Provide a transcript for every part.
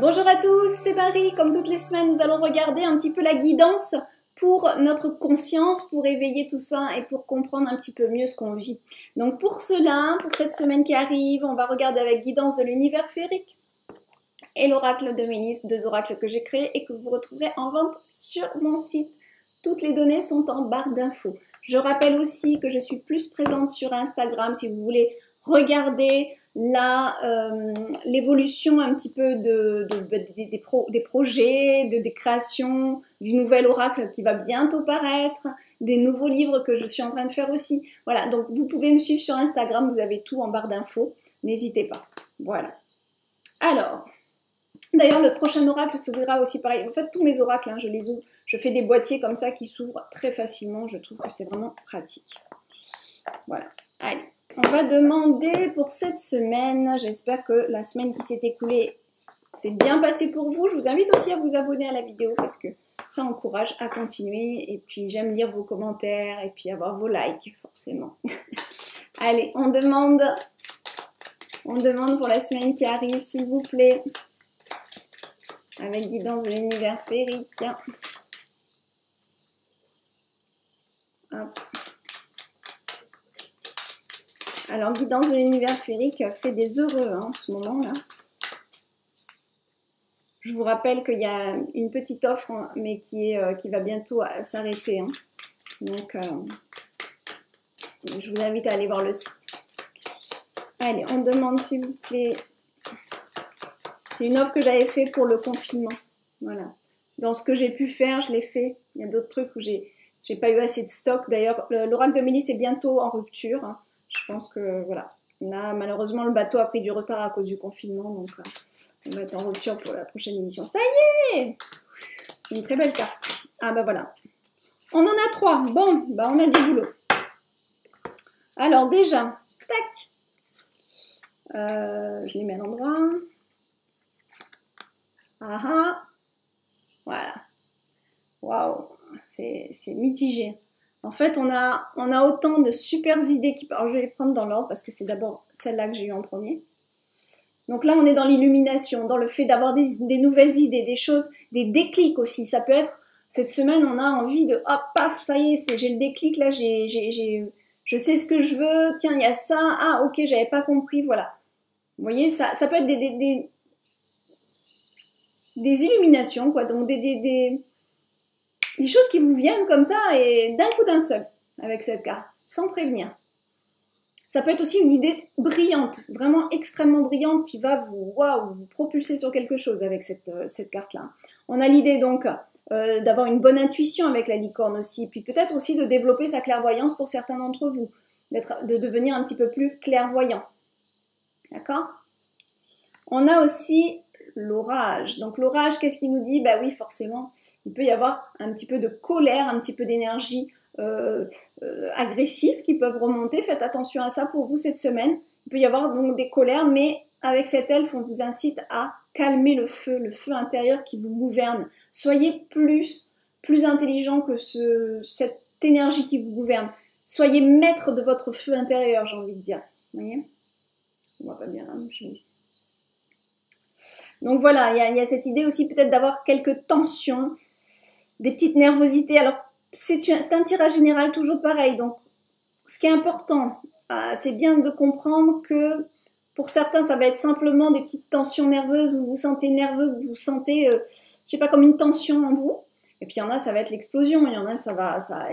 Bonjour à tous, c'est Marie. Comme toutes les semaines, nous allons regarder un petit peu la guidance pour notre conscience, pour éveiller tout ça et pour comprendre un petit peu mieux ce qu'on vit. Donc pour cela, pour cette semaine qui arrive, on va regarder avec guidance de l'univers féerique et l'oracle de Ménis, deux oracles que j'ai créés et que vous retrouverez en vente sur mon site. Toutes les données sont en barre d'infos. Je rappelle aussi que je suis plus présente sur Instagram si vous voulez regarder l'évolution un petit peu des projets, des créations, du nouvel oracle qui va bientôt paraître, des nouveaux livres que je suis en train de faire aussi. Voilà, donc vous pouvez me suivre sur Instagram, vous avez tout en barre d'infos, n'hésitez pas. Voilà. Alors, d'ailleurs le prochain oracle s'ouvrira aussi pareil. En fait, tous mes oracles, hein, je les ouvre, je fais des boîtiers comme ça qui s'ouvrent très facilement, je trouve que c'est vraiment pratique. Voilà, allez. On va demander pour cette semaine, j'espère que la semaine qui s'est écoulée s'est bien passée pour vous. Je vous invite aussi à vous abonner à la vidéo parce que ça encourage à continuer. Et puis j'aime lire vos commentaires et puis avoir vos likes forcément. Allez, on demande pour la semaine qui arrive s'il vous plaît. Avec guidance de l'univers féerique. Hop. Alors, guidance de l'univers féerique fait des heureux hein, en ce moment-là. Je vous rappelle qu'il y a une petite offre, hein, mais qui va bientôt s'arrêter. Hein. Donc, je vous invite à aller voir le site. Allez, on demande s'il vous plaît. C'est une offre que j'avais fait pour le confinement. Voilà. Dans ce que j'ai pu faire, je l'ai fait. Il y a d'autres trucs où j'ai pas eu assez de stock. D'ailleurs, l'oracle de Mélis est bientôt en rupture. Hein. Je pense que, voilà, là, malheureusement, le bateau a pris du retard à cause du confinement, donc on va être en rupture pour la prochaine émission. Ça y est! C'est une très belle carte. Ah, bah voilà. On en a 3. Bon, bah on a du boulot. Alors, déjà, tac. Je les mets à l'endroit. Ah ah. Voilà. Waouh, c'est mitigé. En fait, on a autant de super idées qui... Alors, je vais les prendre dans l'ordre parce que c'est d'abord celle-là que j'ai eue en premier. Donc là, on est dans l'illumination, dans le fait d'avoir des nouvelles idées, des choses, des déclics aussi. Ça peut être, cette semaine, on a envie de, hop, paf, ça y est, j'ai le déclic, là, je sais ce que je veux, tiens, il y a ça, ah, ok, j'avais pas compris, voilà. Vous voyez, ça peut être des illuminations, quoi, donc des choses qui vous viennent comme ça et d'un coup d'un seul avec cette carte, sans prévenir. Ça peut être aussi une idée brillante, vraiment extrêmement brillante qui va vous propulser sur quelque chose avec cette carte-là. On a l'idée donc d'avoir une bonne intuition avec la licorne aussi, puis peut-être aussi de développer sa clairvoyance pour certains d'entre vous, de devenir un petit peu plus clairvoyant. D'accord ? On a aussi l'orage. Donc l'orage, qu'est-ce qu'il nous dit? Bah oui, forcément, il peut y avoir un petit peu de colère, un petit peu d'énergie agressive qui peuvent remonter. Faites attention à ça pour vous cette semaine. Il peut y avoir donc des colères, mais avec cet elfe, on vous incite à calmer le feu intérieur qui vous gouverne. Soyez plus intelligent que cette énergie qui vous gouverne. Soyez maître de votre feu intérieur, j'ai envie de dire. Vous voyez? On voit pas bien là, donc voilà, il y a cette idée aussi peut-être d'avoir quelques tensions, des petites nervosités. Alors, c'est un tirage général toujours pareil. Donc, ce qui est important, c'est bien de comprendre que pour certains, ça va être simplement des petites tensions nerveuses, vous vous sentez nerveux, vous sentez, je sais pas, comme une tension en vous. Et puis il y en a, ça va être l'explosion. Il y en a,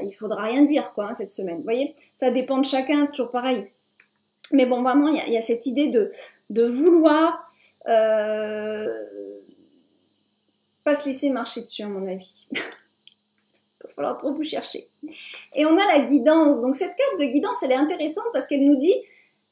il faudra rien dire quoi cette semaine. Vous voyez, ça dépend de chacun, c'est toujours pareil. Mais bon, vraiment, il y a cette idée de vouloir pas se laisser marcher dessus à mon avis. Il va falloir trop vous chercher. Et on a la guidance. Donc cette carte de guidance, elle est intéressante parce qu'elle nous dit,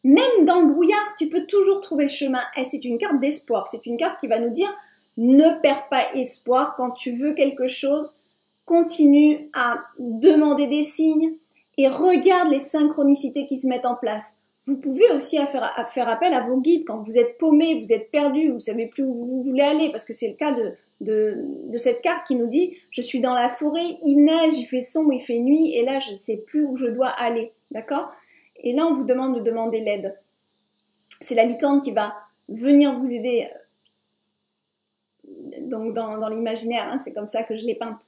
même dans le brouillard, tu peux toujours trouver le chemin. Et c'est une carte d'espoir. C'est une carte qui va nous dire, ne perds pas espoir quand tu veux quelque chose. Continue à demander des signes et regarde les synchronicités qui se mettent en place. Vous pouvez aussi faire appel à vos guides quand vous êtes paumé, vous êtes perdu, vous ne savez plus où vous voulez aller, parce que c'est le cas de cette carte qui nous dit « Je suis dans la forêt, il neige, il fait sombre, il fait nuit, et là je ne sais plus où je dois aller. » D'accord ? Et là on vous demande de demander l'aide. C'est la licorne qui va venir vous aider donc dans l'imaginaire, hein, c'est comme ça que je l'ai peinte.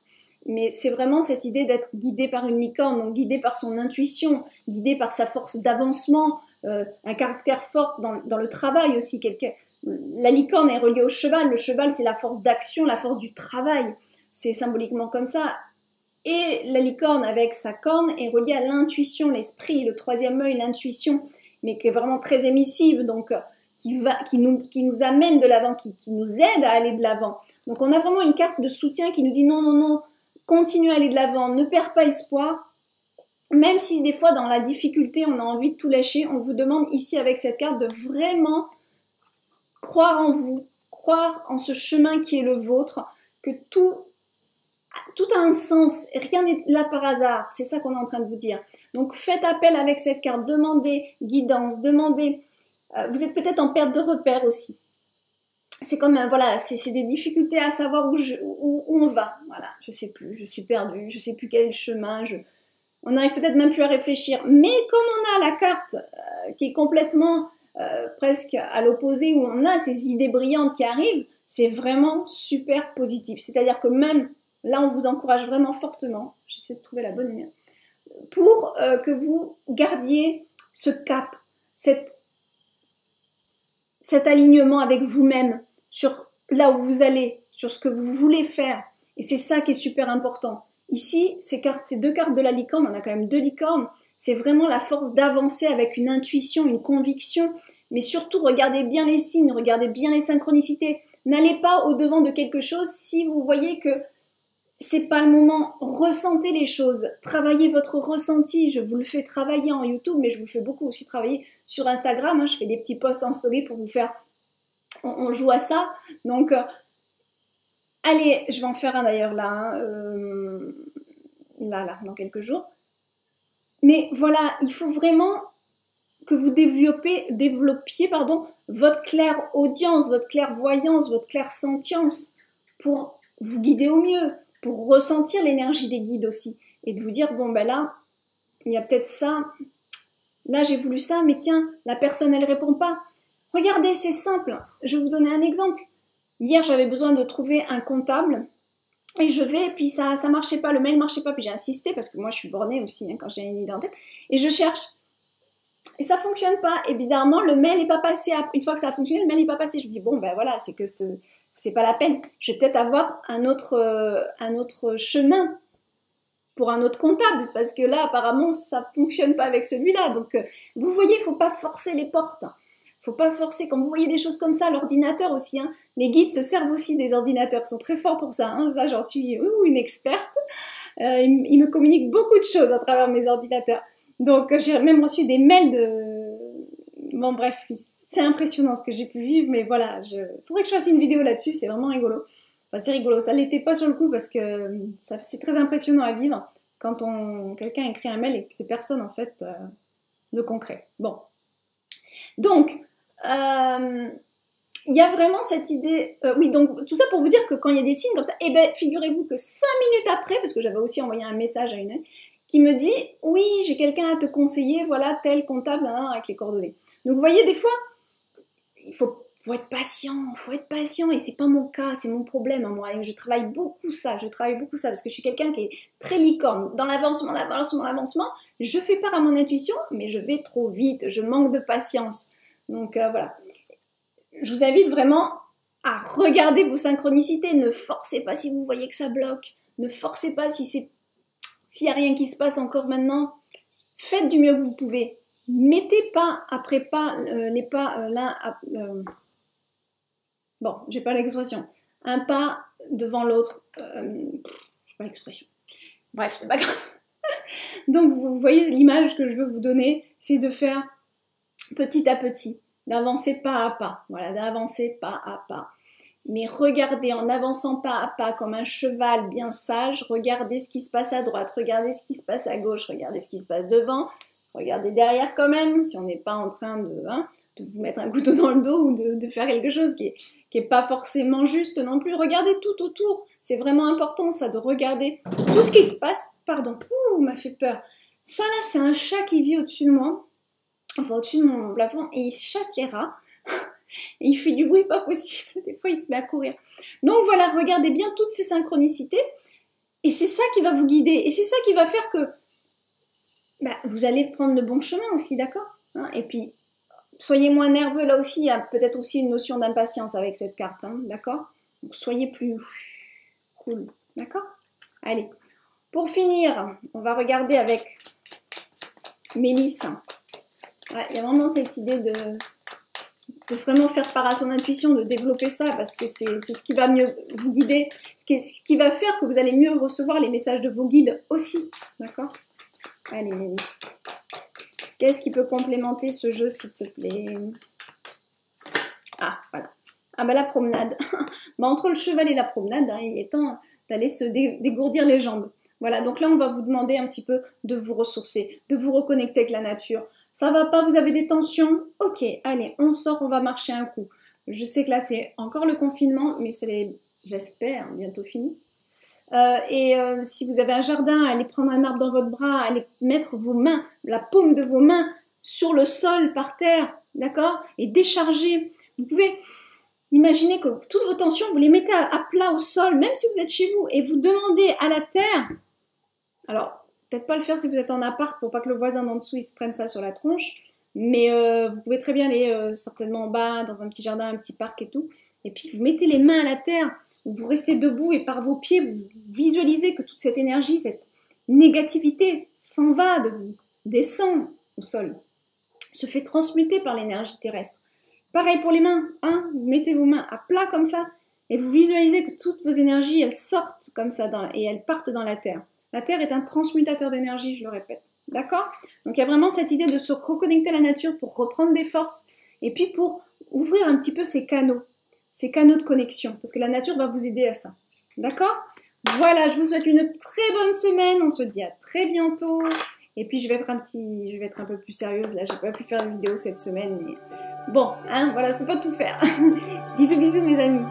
Mais c'est vraiment cette idée d'être guidé par une licorne, donc guidé par son intuition, guidé par sa force d'avancement, un caractère fort dans le travail aussi. La licorne est reliée au cheval. Le cheval, c'est la force d'action, la force du travail. C'est symboliquement comme ça. Et la licorne, avec sa corne, est reliée à l'intuition, l'esprit, le troisième œil, l'intuition, mais qui est vraiment très émissive, donc qui nous amène de l'avant, qui nous aide à aller de l'avant. Donc on a vraiment une carte de soutien qui nous dit non, non, non, continue à aller de l'avant, ne perds pas espoir. Même si des fois dans la difficulté on a envie de tout lâcher, on vous demande ici avec cette carte de vraiment croire en vous, croire en ce chemin qui est le vôtre, que tout a un sens et rien n'est là par hasard. C'est ça qu'on est en train de vous dire. Donc faites appel avec cette carte, demandez guidance, demandez. Vous êtes peut-être en perte de repère aussi. C'est comme, voilà, c'est des difficultés à savoir où on va. Voilà, je sais plus, je suis perdue, je sais plus quel est le chemin, on n'arrive peut-être même plus à réfléchir. Mais comme on a la carte qui est complètement presque à l'opposé, où on a ces idées brillantes qui arrivent, c'est vraiment super positif. C'est-à-dire que même, là on vous encourage vraiment fortement, j'essaie de trouver la bonne lumière, pour que vous gardiez ce cap, cet alignement avec vous-même, sur là où vous allez, sur ce que vous voulez faire. Et c'est ça qui est super important. Ici, ces deux cartes de la licorne, on a quand même 2 licornes, c'est vraiment la force d'avancer avec une intuition, une conviction, mais surtout regardez bien les signes, regardez bien les synchronicités. N'allez pas au-devant de quelque chose si vous voyez que c'est pas le moment. Ressentez les choses, travaillez votre ressenti. Je vous le fais travailler en YouTube, mais je vous fais beaucoup aussi travailler sur Instagram. Hein. Je fais des petits posts en story pour vous faire... On joue à ça. Donc, allez, je vais en faire un d'ailleurs là, hein, là, dans quelques jours. Mais voilà, il faut vraiment que vous développiez votre clairaudience, votre clairvoyance, votre clairsentience pour vous guider au mieux, pour ressentir l'énergie des guides aussi. Et de vous dire, bon ben là, il y a peut-être ça, là j'ai voulu ça, mais tiens, la personne elle répond pas. Regardez, c'est simple, je vais vous donner un exemple. Hier j'avais besoin de trouver un comptable, et je vais, puis ça marchait pas, le mail marchait pas, puis j'ai insisté, parce que moi je suis bornée aussi, hein, quand j'ai une idée en tête, et je cherche. Et ça fonctionne pas, et bizarrement le mail n'est pas passé, une fois que ça a fonctionné, le mail n'est pas passé. Je me dis, bon ben voilà, c'est que c'est pas la peine, je vais peut-être avoir un autre chemin pour un autre comptable, parce que là apparemment ça fonctionne pas avec celui-là. Donc vous voyez, il faut pas forcer les portes, faut pas forcer. Quand vous voyez des choses comme ça, l'ordinateur aussi, hein, les guides se servent aussi des ordinateurs, ils sont très forts pour ça, hein, ça j'en suis une experte. Ils me communiquent beaucoup de choses à travers mes ordinateurs. Donc j'ai même reçu des mails bon bref, c'est impressionnant ce que j'ai pu vivre, mais voilà, faudrait que je fasse une vidéo là-dessus, c'est vraiment rigolo. Enfin, c'est rigolo, ça l'était pas sur le coup parce que c'est très impressionnant à vivre quand quelqu'un écrit un mail et que c'est personne en fait de concret. Bon. Donc, il y a vraiment cette idée... oui, donc tout ça pour vous dire que quand il y a des signes comme ça, eh ben, figurez-vous que 5 minutes après, parce que j'avais aussi envoyé un message à une qui me dit « Oui, j'ai quelqu'un à te conseiller, voilà, tel comptable, hein, avec les coordonnées. » Donc vous voyez, des fois, il faut être patient, et c'est pas mon cas, c'est mon problème, hein, moi. Je travaille beaucoup ça, parce que je suis quelqu'un qui est très licorne. Dans l'avancement, je fais part à mon intuition, mais je vais trop vite, je manque de patience. Donc voilà. Je vous invite vraiment à regarder vos synchronicités, ne forcez pas si vous voyez que ça bloque, ne forcez pas s'il n'y a rien qui se passe encore maintenant. Faites du mieux que vous pouvez. Mettez pas après pas les pas l'un bon, j'ai pas l'expression. Un pas devant l'autre. J'ai pas l'expression. Bref, c'est pas grave. Donc vous voyez l'image que je veux vous donner, c'est de faire petit à petit, d'avancer pas à pas. Voilà, d'avancer pas à pas. Mais regardez, en avançant pas à pas comme un cheval bien sage, regardez ce qui se passe à droite, regardez ce qui se passe à gauche, regardez ce qui se passe devant, regardez derrière quand même, si on n'est pas en train de vous mettre un couteau dans le dos ou de faire quelque chose qui est pas forcément juste non plus. Regardez tout autour, c'est vraiment important ça, de regarder tout ce qui se passe. Pardon, m'a fait peur. Ça là, c'est un chat qui vit au-dessus de moi, enfin au-dessus de mon plafond, et il chasse les rats. Et il fait du bruit pas possible. Des fois, il se met à courir. Donc voilà, regardez bien toutes ces synchronicités. Et c'est ça qui va vous guider. Et c'est ça qui va faire que vous allez prendre le bon chemin aussi, d'accord, hein? Et puis, soyez moins nerveux. Là aussi, il y a peut-être aussi une notion d'impatience avec cette carte, hein, d'accord? Donc, soyez plus cool, d'accord? Allez, pour finir, on va regarder avec Mélisse. Ouais, il y a vraiment cette idée de vraiment faire part à son intuition, de développer ça, parce que c'est ce qui va mieux vous guider, ce qui va faire que vous allez mieux recevoir les messages de vos guides aussi, d'accord? Allez, Mélisse. Qu'est-ce qui peut complémenter ce jeu, s'il te plaît? Ah, voilà. Ah, la promenade. Entre le cheval et la promenade, hein, il est temps d'aller se dégourdir les jambes. Voilà, donc là, on va vous demander un petit peu de vous ressourcer, de vous reconnecter avec la nature. Ça va pas, vous avez des tensions? Ok, allez, on sort, on va marcher un coup. Je sais que là, c'est encore le confinement, mais c'est, j'espère, bientôt fini. Si vous avez un jardin, allez prendre un arbre dans votre bras, allez mettre vos mains, la paume de vos mains sur le sol, par terre, d'accord? Et décharger. Vous pouvez imaginer que toutes vos tensions, vous les mettez à plat au sol, même si vous êtes chez vous, et vous demandez à la terre. Alors, peut-être pas le faire si vous êtes en appart pour pas que le voisin d'en dessous il se prenne ça sur la tronche, mais vous pouvez très bien aller certainement en bas, dans un petit jardin, un petit parc et tout, et puis vous mettez les mains à la terre, vous restez debout et par vos pieds, vous visualisez que toute cette énergie, cette négativité s'en va de vous, descend au sol, se fait transmuter par l'énergie terrestre. Pareil pour les mains, hein, vous mettez vos mains à plat comme ça, et vous visualisez que toutes vos énergies, elles sortent comme ça et elles partent dans la terre. La terre est un transmutateur d'énergie, je le répète. D'accord? Donc il y a vraiment cette idée de se reconnecter à la nature pour reprendre des forces et puis pour ouvrir un petit peu ces canaux de connexion, parce que la nature va vous aider à ça. D'accord? Voilà, je vous souhaite une très bonne semaine, on se dit à très bientôt. Et puis je vais être un peu plus sérieuse, là j'ai pas pu faire de vidéo cette semaine, mais bon, hein, voilà, je peux pas tout faire. Bisous bisous mes amis.